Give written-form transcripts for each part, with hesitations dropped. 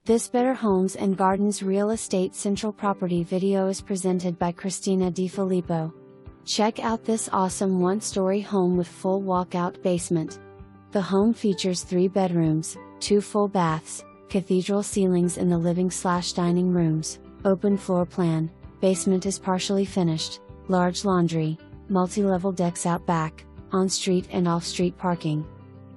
This Better Homes and Gardens Real Estate Central Property video is presented by Christina DiFilippo. Check out this awesome one-story home with full walkout basement. The home features 3 bedrooms, 2 full baths, cathedral ceilings in the living/dining rooms, open floor plan, basement is partially finished, large laundry, multi-level decks out back, on-street and off-street parking.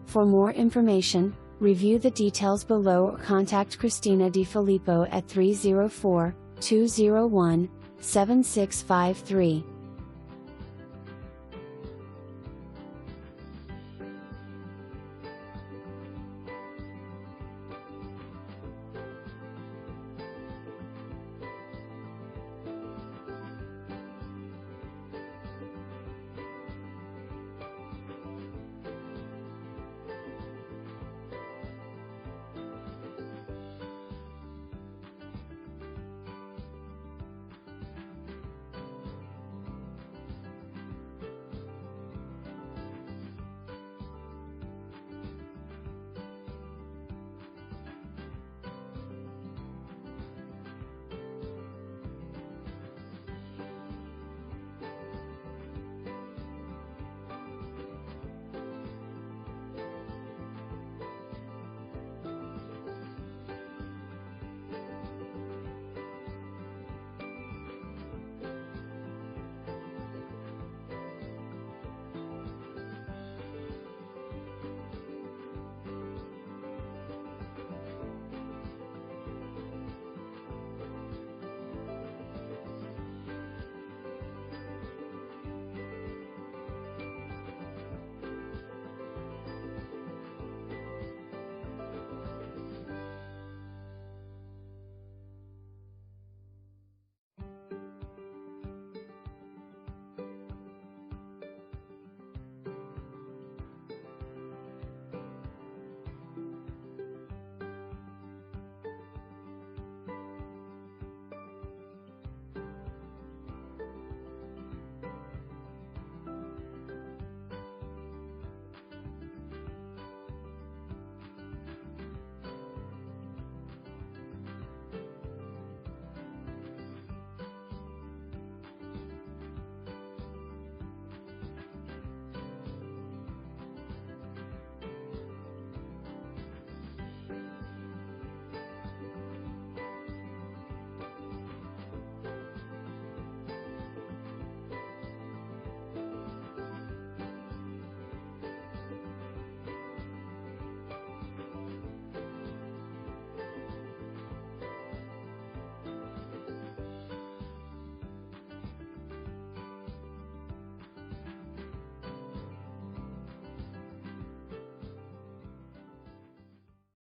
For more information, review the details below or contact Christina DiFilippo at 304-201-7653.